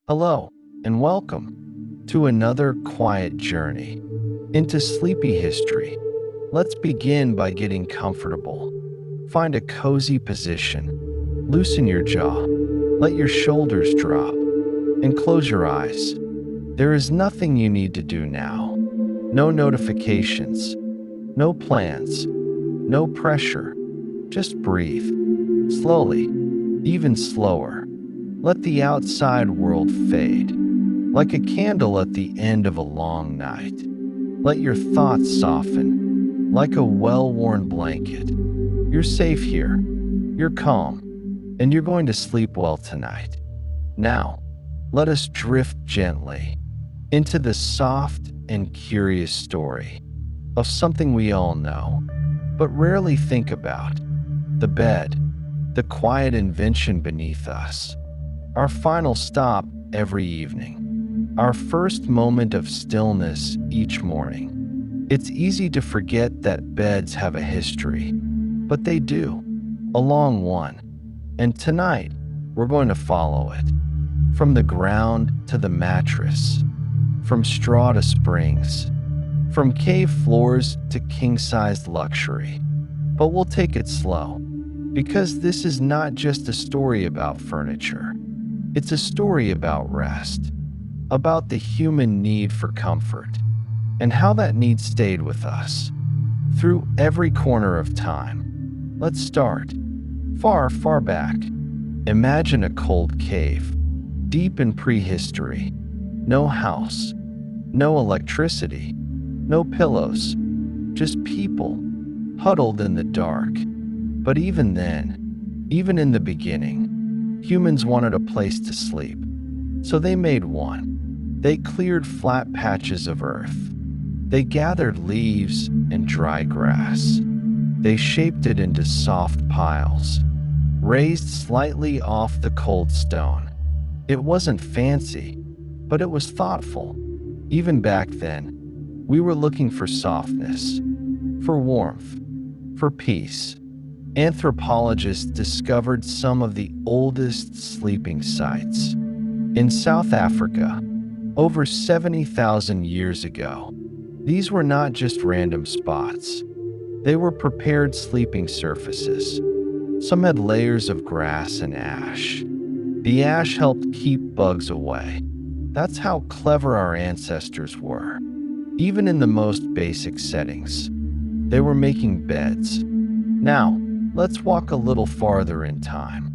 Hello, and welcome to another quiet journey into sleepy history. Let's begin by getting comfortable. Find a cozy position, loosen your jaw, let your shoulders drop, and close your eyes. There is nothing you need to do now. No notifications, no plans, no pressure. Just breathe. Slowly, even slower. Let the outside world fade, like a candle at the end of a long night. Let your thoughts soften, like a well-worn blanket. You're safe here, you're calm, and you're going to sleep well tonight. Now, let us drift gently into the soft and curious story of something we all know, but rarely think about: the bed, the quiet invention beneath us. Our final stop every evening, our first moment of stillness each morning. It's easy to forget that beds have a history, but they do, a long one. And tonight, we're going to follow it. From the ground to the mattress, from straw to springs, from cave floors to king-sized luxury. But we'll take it slow, because this is not just a story about furniture. It's a story about rest, about the human need for comfort, and how that need stayed with us through every corner of time. Let's start far, far back. Imagine a cold cave, deep in prehistory. No house, no electricity, no pillows, just people huddled in the dark. But even then, even in the beginning, humans wanted a place to sleep, so they made one. They cleared flat patches of earth. They gathered leaves and dry grass. They shaped it into soft piles, raised slightly off the cold stone. It wasn't fancy, but it was thoughtful. Even back then, we were looking for softness, for warmth, for peace. Anthropologists discovered some of the oldest sleeping sites. In South Africa, over 70,000 years ago, these were not just random spots. They were prepared sleeping surfaces. Some had layers of grass and ash. The ash helped keep bugs away. That's how clever our ancestors were. Even in the most basic settings, they were making beds. Now, let's walk a little farther in time.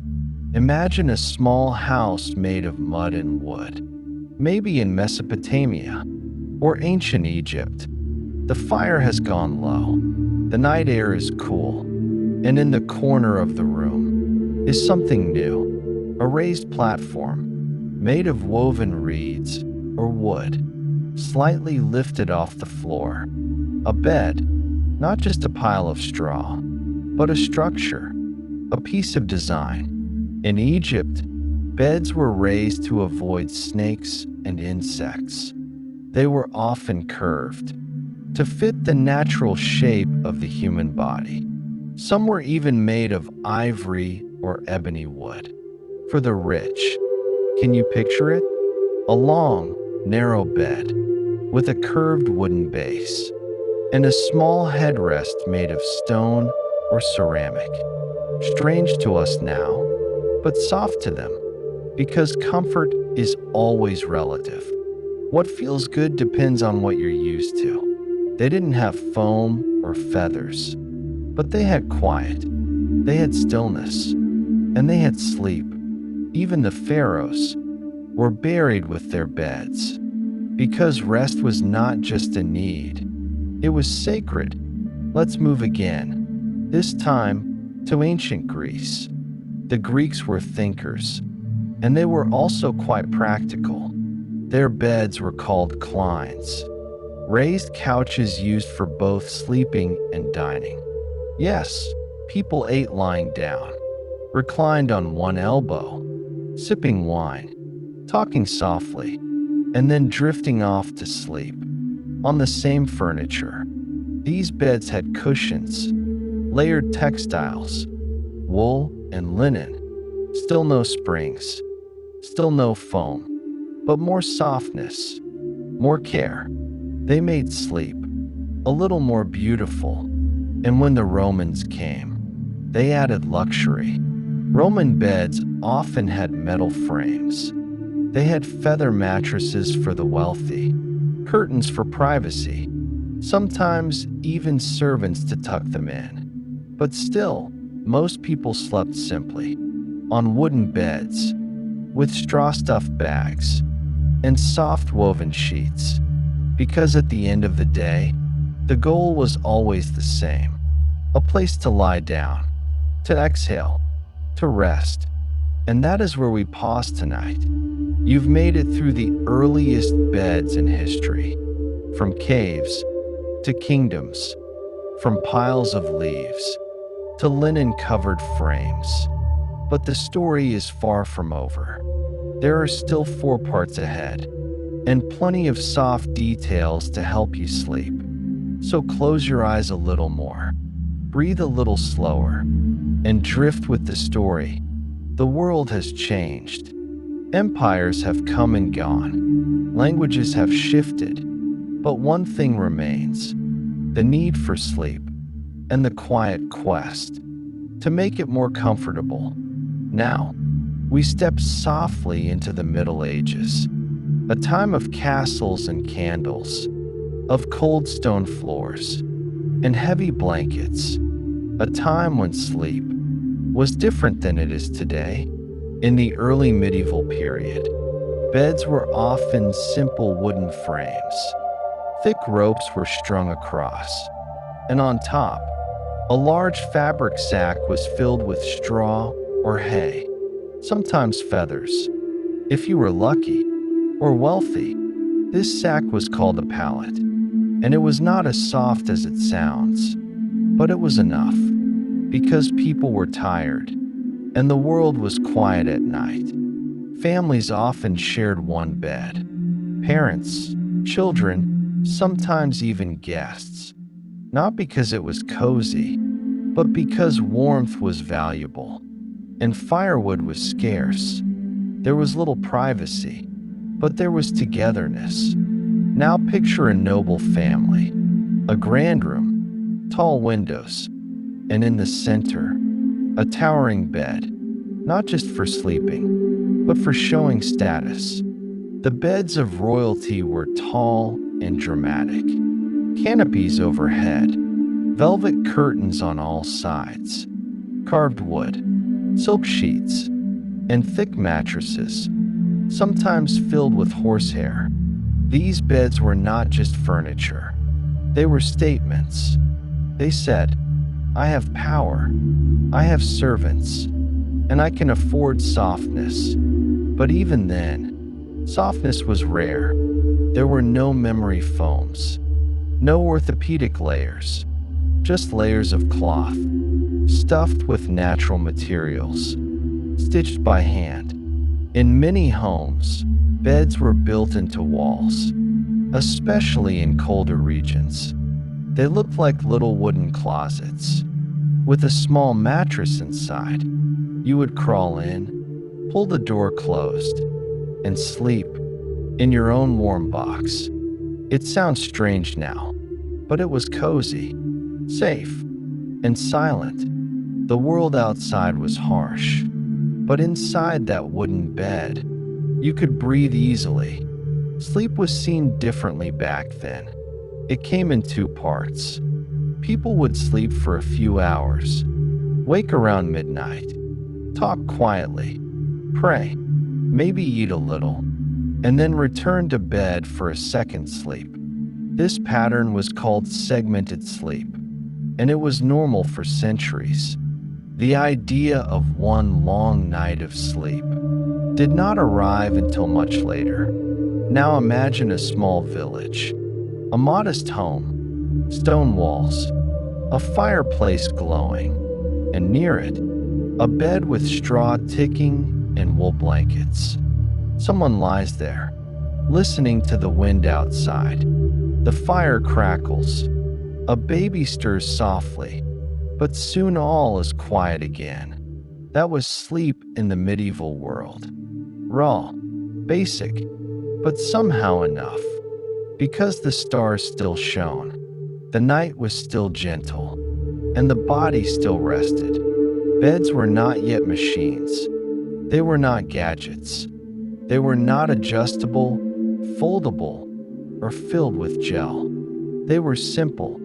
Imagine a small house made of mud and wood, maybe in Mesopotamia or ancient Egypt. The fire has gone low, the night air is cool, and in the corner of the room is something new, a raised platform made of woven reeds or wood, slightly lifted off the floor. A bed, not just a pile of straw, but a structure, a piece of design. In Egypt, beds were raised to avoid snakes and insects. They were often curved to fit the natural shape of the human body. Some were even made of ivory or ebony wood. For the rich, can you picture it? A long, narrow bed with a curved wooden base and a small headrest made of stone or ceramic. Strange to us now, but soft to them, because comfort is always relative. What feels good depends on what you're used to. They didn't have foam or feathers, but they had quiet, they had stillness, and they had sleep. Even the pharaohs were buried with their beds, because rest was not just a need, it was sacred. Let's move again. This time to ancient Greece. The Greeks were thinkers, and they were also quite practical. Their beds were called clines, raised couches used for both sleeping and dining. Yes, people ate lying down, reclined on one elbow, sipping wine, talking softly, and then drifting off to sleep. On the same furniture, these beds had cushions, layered textiles, wool and linen. Still no springs, still no foam, but more softness, more care. They made sleep a little more beautiful. And when the Romans came, they added luxury. Roman beds often had metal frames. They had feather mattresses for the wealthy, curtains for privacy, sometimes even servants to tuck them in. But still, most people slept simply, on wooden beds, with straw-stuffed bags, and soft woven sheets. Because at the end of the day, the goal was always the same: a place to lie down, to exhale, to rest. And that is where we pause tonight. You've made it through the earliest beds in history, from caves to kingdoms, from piles of leaves to linen-covered frames. But the story is far from over. There are still 4 parts ahead, and plenty of soft details to help you sleep. So close your eyes a little more, breathe a little slower, and drift with the story. The world has changed. Empires have come and gone. Languages have shifted. But one thing remains: the need for sleep and the quiet quest to make it more comfortable. Now, we step softly into the Middle Ages, a time of castles and candles, of cold stone floors and heavy blankets, a time when sleep was different than it is today. In the early medieval period, beds were often simple wooden frames. Thick ropes were strung across, and on top, a large fabric sack was filled with straw or hay, sometimes feathers. If you were lucky or wealthy, this sack was called a pallet, and it was not as soft as it sounds, but it was enough, because people were tired, and the world was quiet at night. Families often shared one bed: parents, children, sometimes even guests. Not because it was cozy, but because warmth was valuable, and firewood was scarce. There was little privacy, but there was togetherness. Now picture a noble family, a grand room, tall windows, and in the center, a towering bed, not just for sleeping, but for showing status. The beds of royalty were tall and dramatic. Canopies overhead, velvet curtains on all sides, carved wood, silk sheets, and thick mattresses, sometimes filled with horsehair. These beds were not just furniture. They were statements. They said, "I have power, I have servants, and I can afford softness." But even then, softness was rare. There were no memory foams, no orthopedic layers, just layers of cloth, stuffed with natural materials, stitched by hand. In many homes, beds were built into walls, especially in colder regions. They looked like little wooden closets, with a small mattress inside. You would crawl in, pull the door closed, and sleep in your own warm box. It sounds strange now, but it was cozy, safe, and silent. The world outside was harsh, but inside that wooden bed, you could breathe easily. Sleep was seen differently back then. It came in 2 parts. People would sleep for a few hours, wake around midnight, talk quietly, pray, maybe eat a little, and then return to bed for a second sleep. This pattern was called segmented sleep, and it was normal for centuries. The idea of one long night of sleep did not arrive until much later. Now imagine a small village, a modest home, stone walls, a fireplace glowing, and near it, a bed with straw ticking and wool blankets. Someone lies there, listening to the wind outside. The fire crackles. A baby stirs softly, but soon all is quiet again. That was sleep in the medieval world. Raw, basic, but somehow enough. Because the stars still shone, the night was still gentle, and the body still rested. Beds were not yet machines. They were not gadgets. They were not adjustable, foldable, or filled with gel. They were simple.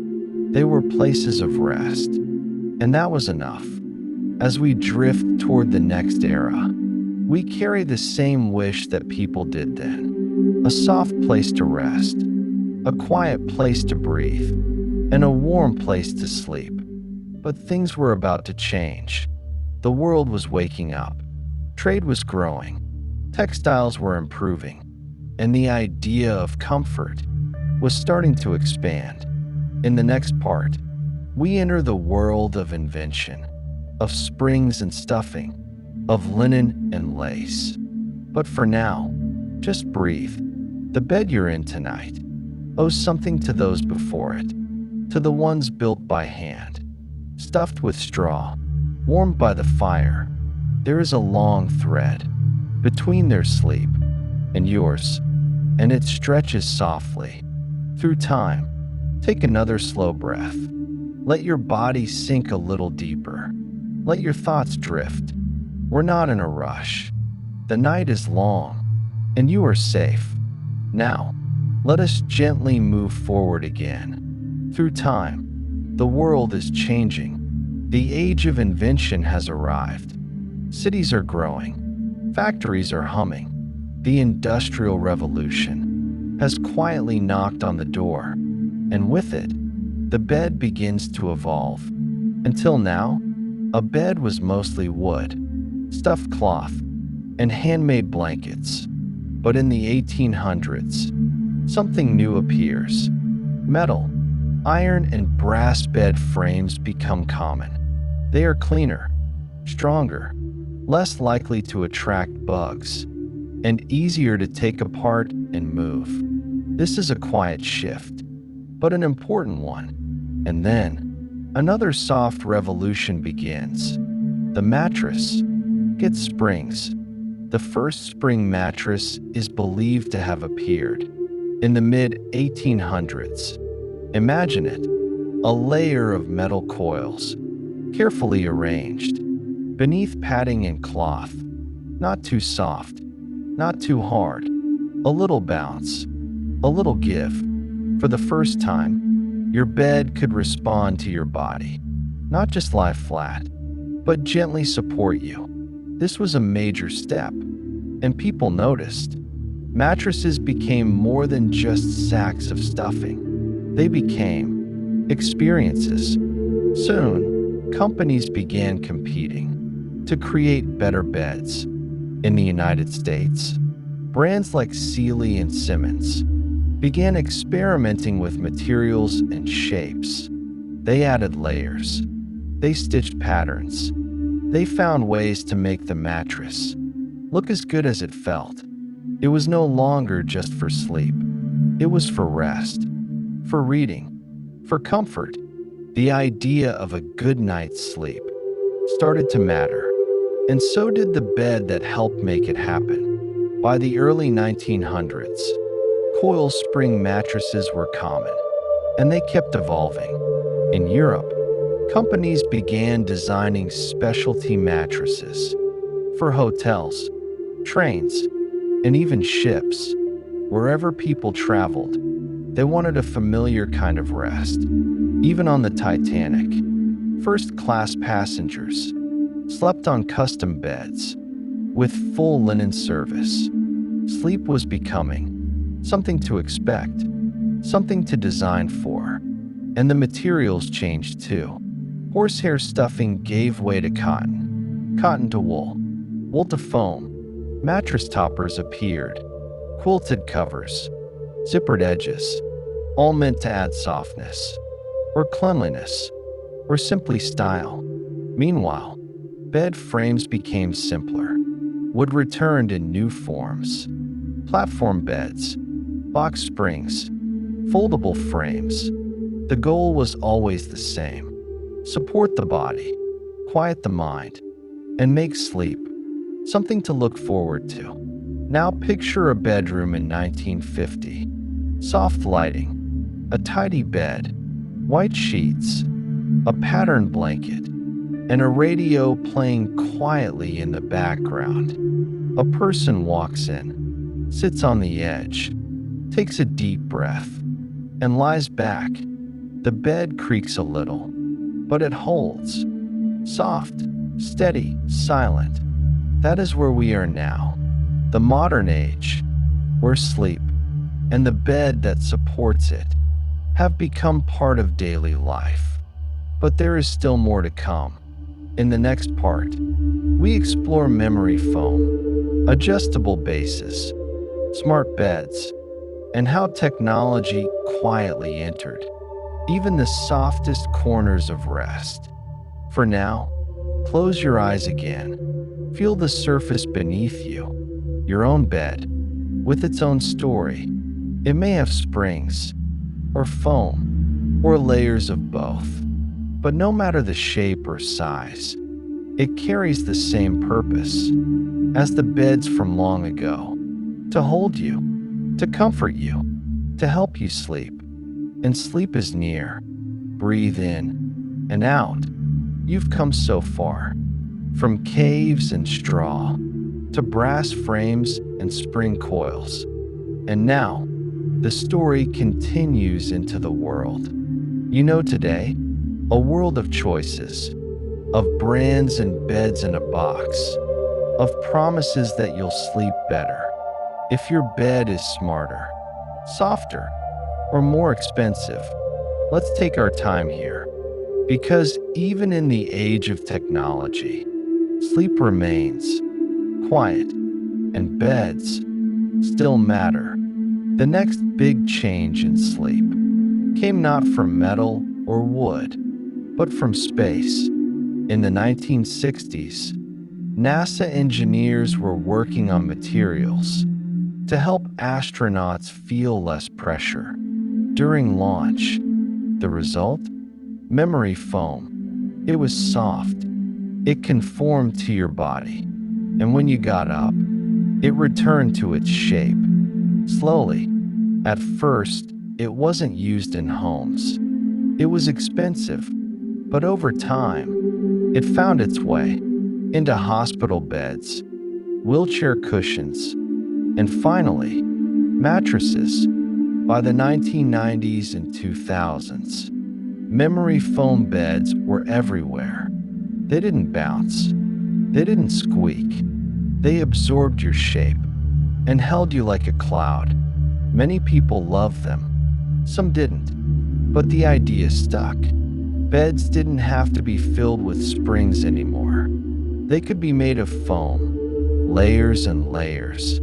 They were places of rest. And that was enough. As we drift toward the next era, we carry the same wish that people did then. A soft place to rest, a quiet place to breathe, and a warm place to sleep. But things were about to change. The world was waking up. Trade was growing. Textiles were improving. And the idea of comfort was starting to expand. In the next part, we enter the world of invention, of springs and stuffing, of linen and lace. But for now, just breathe. The bed you're in tonight owes something to those before it, to the ones built by hand, stuffed with straw, warmed by the fire. There is a long thread between their sleep and yours, and it stretches softly through time. Take another slow breath. Let your body sink a little deeper. Let your thoughts drift. We're not in a rush. The night is long, and you are safe. Now, let us gently move forward again. Through time, the world is changing. The age of invention has arrived. Cities are growing. Factories are humming. The Industrial Revolution has quietly knocked on the door, and with it, the bed begins to evolve. Until now, a bed was mostly wood, stuffed cloth, and handmade blankets. But in the 1800s, something new appears. Metal, iron, and brass bed frames become common. They are cleaner, stronger, less likely to attract bugs, and easier to take apart and move. This is a quiet shift, but an important one. And then, another soft revolution begins. The mattress gets springs. The first spring mattress is believed to have appeared in the mid-1800s. Imagine it, a layer of metal coils, carefully arranged, beneath padding and cloth. Not too soft, not too hard. A little bounce, a little give. For the first time, your bed could respond to your body, not just lie flat, but gently support you. This was a major step, and people noticed. Mattresses became more than just sacks of stuffing. They became experiences. Soon, companies began competing to create better beds. In the United States, brands like Sealy and Simmons began experimenting with materials and shapes. They added layers. They stitched patterns. They found ways to make the mattress look as good as it felt. It was no longer just for sleep. It was for rest, for reading, for comfort. The idea of a good night's sleep started to matter, and so did the bed that helped make it happen. By the early 1900s, coil spring mattresses were common, and they kept evolving. In Europe, companies began designing specialty mattresses for hotels, trains, and even ships. Wherever people traveled, they wanted a familiar kind of rest. Even on the Titanic, first-class passengers slept on custom beds with full linen service. Sleep was becoming something to expect, something to design for. And the materials changed too. Horsehair stuffing gave way to cotton, cotton to wool, wool to foam. Mattress toppers appeared, quilted covers, zippered edges, all meant to add softness, or cleanliness, or simply style. Meanwhile, bed frames became simpler. Wood returned in new forms. Platform beds, box springs, foldable frames. The goal was always the same: support the body, quiet the mind, and make sleep something to look forward to, Now picture a bedroom in 1950. Soft lighting, a tidy bed, white sheets, a patterned blanket, and a radio playing quietly in the background. A person walks in, sits on the edge, takes a deep breath, and lies back. The bed creaks a little, but it holds. Soft, steady, silent. That is where we are now. The modern age, where sleep and the bed that supports it have become part of daily life. But there is still more to come. In the next part, we explore memory foam, adjustable bases, smart beds, and how technology quietly entered even the softest corners of rest. For now, close your eyes again. Feel the surface beneath you, your own bed, with its own story. It may have springs, or foam, or layers of both. But no matter the shape or size, it carries the same purpose as the beds from long ago: to hold you, to comfort you, to help you sleep. And sleep is near. Breathe in and out. You've come so far, from caves and straw to brass frames and spring coils. And now, the story continues into the world. You know, today, a world of choices, of brands and beds in a box, of promises that you'll sleep better if your bed is smarter, softer, or more expensive. Let's take our time here, because even in the age of technology, sleep remains quiet, and beds still matter. The next big change in sleep came not from metal or wood, but from space. In the 1960s, NASA engineers were working on materials to help astronauts feel less pressure during launch. The result? Memory foam. It was soft. It conformed to your body. And when you got up, it returned to its shape. Slowly. At first, it wasn't used in homes. It was expensive. But over time, it found its way into hospital beds, wheelchair cushions, and finally, mattresses. By the 1990s and 2000s, memory foam beds were everywhere. They didn't bounce. They didn't squeak. They absorbed your shape and held you like a cloud. Many people loved them. Some didn't. But the idea stuck. Beds didn't have to be filled with springs anymore. They could be made of foam, layers and layers,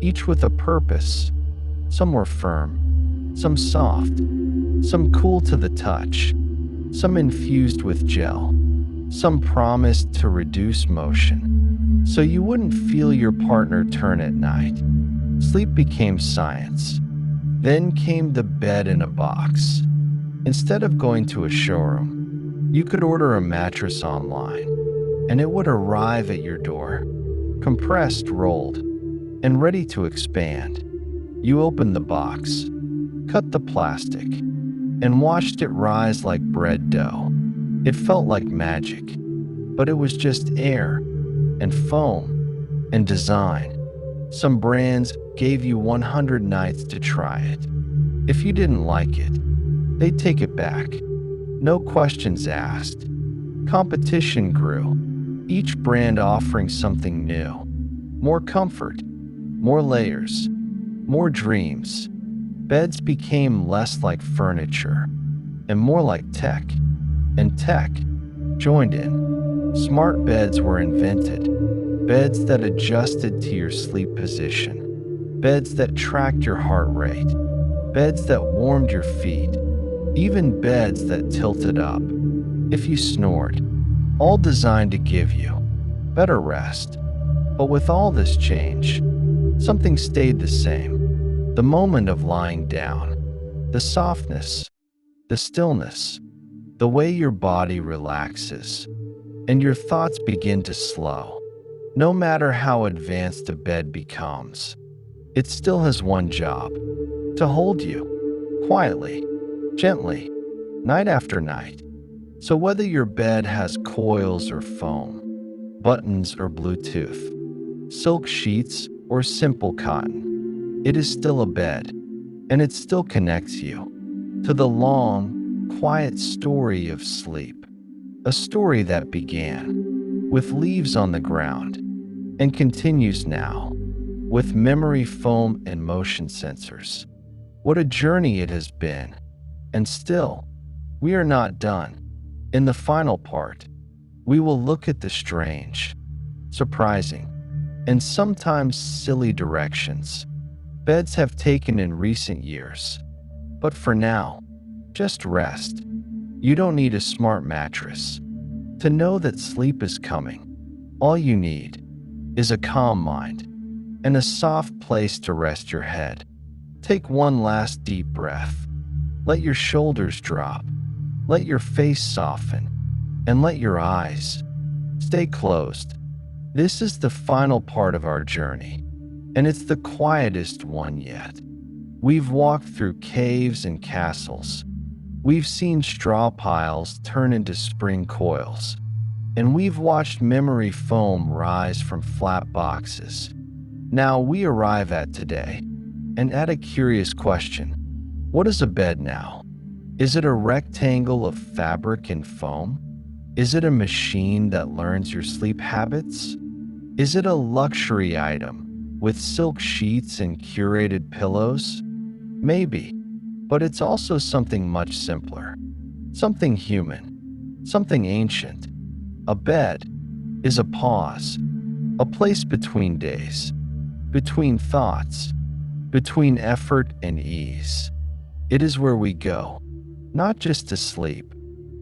each with a purpose. Some were firm, some soft, some cool to the touch, some infused with gel, some promised to reduce motion, so you wouldn't feel your partner turn at night. Sleep became science. Then came the bed in a box. Instead of going to a showroom, you could order a mattress online, and it would arrive at your door, compressed, rolled, and ready to expand. You opened the box, cut the plastic, and watched it rise like bread dough. It felt like magic, but it was just air and foam and design. Some brands gave you 100 nights to try it. If you didn't like it, they'd take it back. No questions asked. Competition grew, each brand offering something new. More comfort, more layers, more dreams. Beds became less like furniture and more like tech. And tech joined in. Smart beds were invented. Beds that adjusted to your sleep position. Beds that tracked your heart rate. Beds that warmed your feet. Even beds that tilted up if you snored. All designed to give you better rest. But with all this change, something stayed the same. The moment of lying down, the softness, the stillness, the way your body relaxes, and your thoughts begin to slow. No matter how advanced a bed becomes, it still has one job: to hold you, quietly, gently, night after night. So whether your bed has coils or foam, buttons or Bluetooth, silk sheets or simple cotton, it is still a bed, and it still connects you to the long, quiet story of sleep. A story that began with leaves on the ground and continues now with memory foam and motion sensors. What a journey it has been. And still, we are not done. In the final part, we will look at the strange, surprising, and sometimes silly directions beds have taken in recent years. But for now, just rest. You don't need a smart mattress to know that sleep is coming. All you need is a calm mind and a soft place to rest your head. Take one last deep breath. Let your shoulders drop. Let your face soften. And let your eyes stay closed. This is the final part of our journey, and it's the quietest one yet. We've walked through caves and castles. We've seen straw piles turn into spring coils. And we've watched memory foam rise from flat boxes. Now we arrive at today, and at a curious question. What is a bed now? Is it a rectangle of fabric and foam? Is it a machine that learns your sleep habits? Is it a luxury item with silk sheets and curated pillows? Maybe, but it's also something much simpler, something human, something ancient. A bed is a pause, a place between days, between thoughts, between effort and ease. It is where we go, not just to sleep,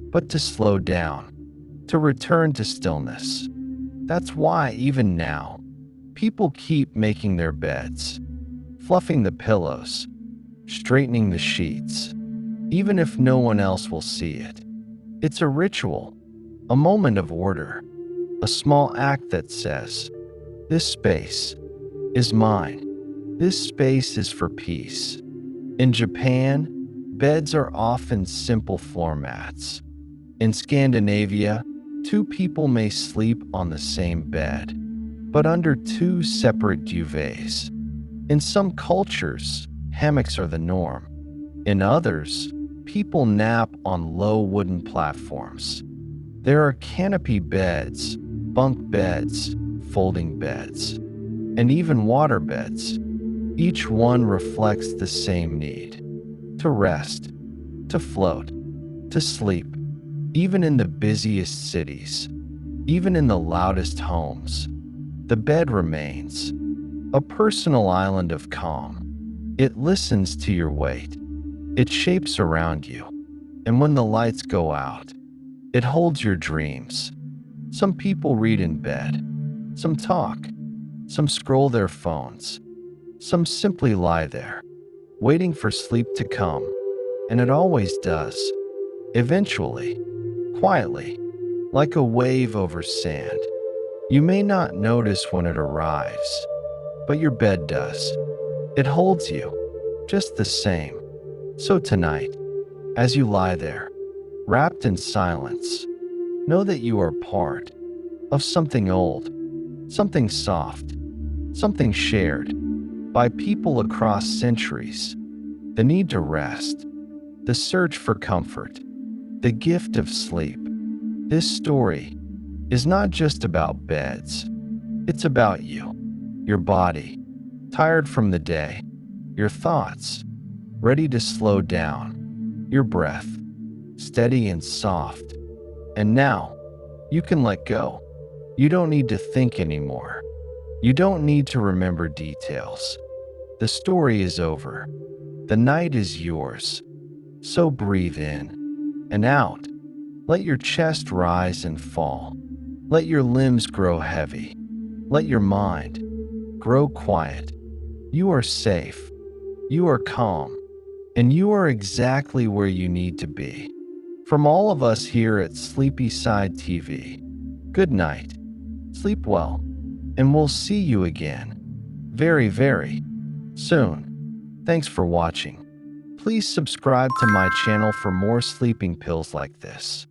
but to slow down, to return to stillness. That's why even now, people keep making their beds, fluffing the pillows, straightening the sheets, even if no one else will see it. It's a ritual, a moment of order, a small act that says, this space is mine. This space is for peace. In Japan, beds are often simple floor mats. In Scandinavia, two people may sleep on the same bed, but under two separate duvets. In some cultures, hammocks are the norm. In others, people nap on low wooden platforms. There are canopy beds, bunk beds, folding beds, and even water beds. Each one reflects the same need: to rest, to float, to sleep. Even in the busiest cities, even in the loudest homes, the bed remains a personal island of calm. It listens to your weight. It shapes around you. And when the lights go out, it holds your dreams. Some people read in bed. Some talk. Some scroll their phones. Some simply lie there, waiting for sleep to come. And it always does. Eventually, quietly, like a wave over sand. You may not notice when it arrives, but your bed does. It holds you, just the same. So tonight, as you lie there, wrapped in silence, know that you are part of something old, something soft, something shared by people across centuries. The need to rest, the search for comfort, the gift of sleep. This story is not just about beds. It's about you, your body, tired from the day, your thoughts, ready to slow down, your breath, steady and soft. And now, you can let go. You don't need to think anymore. You don't need to remember details. The story is over. The night is yours. So breathe in and out. Let your chest rise and fall. Let your limbs grow heavy. Let your mind grow quiet. You are safe. You are calm. And you are exactly where you need to be. From all of us here at SleepySide TV, good night. Sleep well. And we'll see you again very, very soon. Thanks for watching. Please subscribe to my channel for more sleeping pills like this.